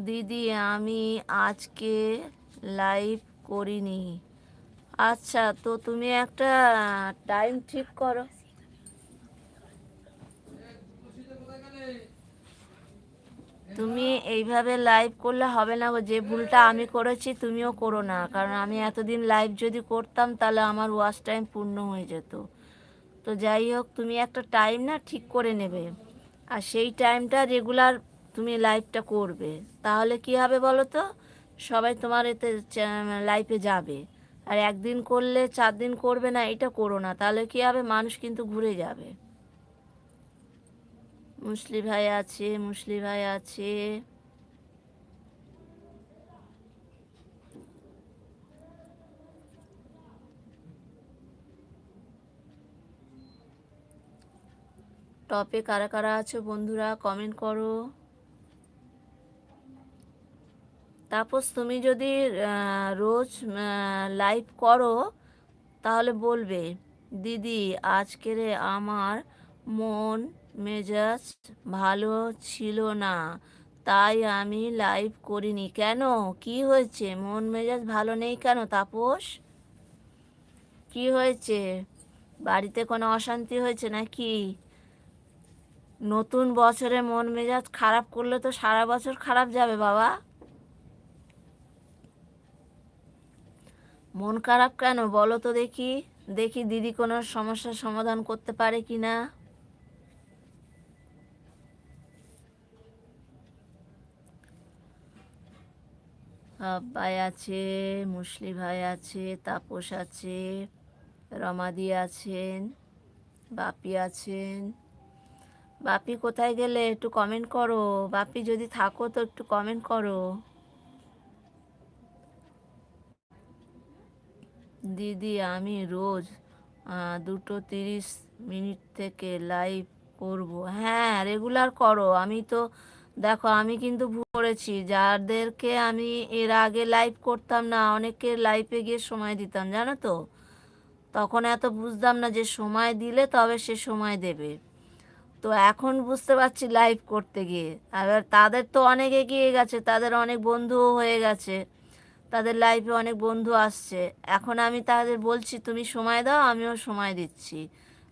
দিদি আমি আজকে লাইভ করিনি। আচ্ছা, তো তুমি একটা টাইম ঠিক করো। তুমি এইভাবে লাইভ করলে হবে না গো। যে ভুলটা আমি করেছি তুমিও করো না, কারণ আমি এতদিন লাইভ যদি করতাম তাহলে আমার ওয়াচ টাইম পূর্ণ হয়ে যেত। তো যাই হোক, তুমি একটা টাইম না ঠিক করে নেবে, আর সেই টাইমটা রেগুলার তুমি লাইভটা করবে। তাহলে কি হবে বলো তো, সবাই তোমার এতে লাইভে যাবে। আর একদিন করলে 4 দিন করবে না, এটা করো না। তাহলে কি হবে, মানুষ কিন্তু ঘুরে যাবে। মুসলি ভাই আছে, মুসলি ভাই আছে। টপে কারা কারা আছো বন্ধুরা, কমেন্ট করো। তাপস, তুমি যদি রোজ লাইভ করো তাহলে বলবে, দিদি আজকের আমার মন মেজাজ ভালো ছিল না, তাই আমি লাইভ করিনি। কেন, কি হয়েছে, মন মেজাজ ভালো নেই কেন তাপস? কি হয়েছে, বাড়িতে কোনো অশান্তি হয়েছে নাকি? নতুন বছরে মন মেজাজ খারাপ করলে তো সারা বছর খারাপ যাবে বাবা। মন খারাপ কেন বলো তো দেখি, দেখি দিদি কোনো সমস্যার সমাধান করতে পারে কি না। ভাই আছে, মুসলি ভাই আছে, তাপস আছে, রমাদি আছেন, বাপি আছেন। বাপি কোথায় গেলে, একটু কমেন্ট করো। বাপি যদি থাকো তো একটু কমেন্ট করো। দিদি আমি রোজ 2:30 থেকে লাইভ করব। হ্যাঁ, রেগুলার করো। আমি তো দেখো, আমি কিন্তু ভুল করেছি। যাদেরকে আমি এর আগে লাইভ করতাম না, অনেকের লাইভে গিয়ে সময় দিতাম জানো তো। তখন এত বুঝতাম না যে সময় দিলে তবে সে সময় দেবে। তো এখন বুঝতে পারছি লাইভ করতে গিয়ে। আবার তাদের তো অনেক এগিয়ে গেছে, তাদের অনেক বন্ধুও হয়ে গেছে, তাদের লাইফে অনেক বন্ধু আসছে। এখন আমি তাদের বলছি তুমি সময় দাও, আমিও সময় দিচ্ছি।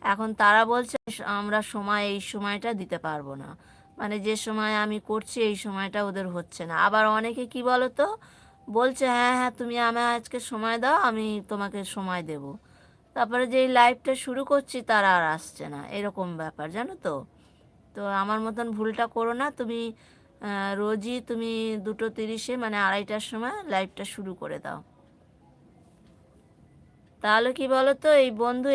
এখন তারা বলছে আমরা সময় এই সময়টা দিতে পারবো না, মানে যে সময় আমি করছি এই সময়টা ওদের হচ্ছে না। আবার অনেকে কি বলো তো, বলছে হ্যাঁ হ্যাঁ তুমি আমায় আজকে সময় দাও, আমি তোমাকে সময় দেব। তারপরে যেই লাইভটা শুরু করছি তারা আর আসছে না, এরকম ব্যাপার জানো তো। তো আমার মতন ভুলটা করো না তুমি। রোজই তুমি 2:30 মানে 2:30টার সময় লাইভটা শুরু করে দাও। তাহলে কি বলো তো, এই বন্ধু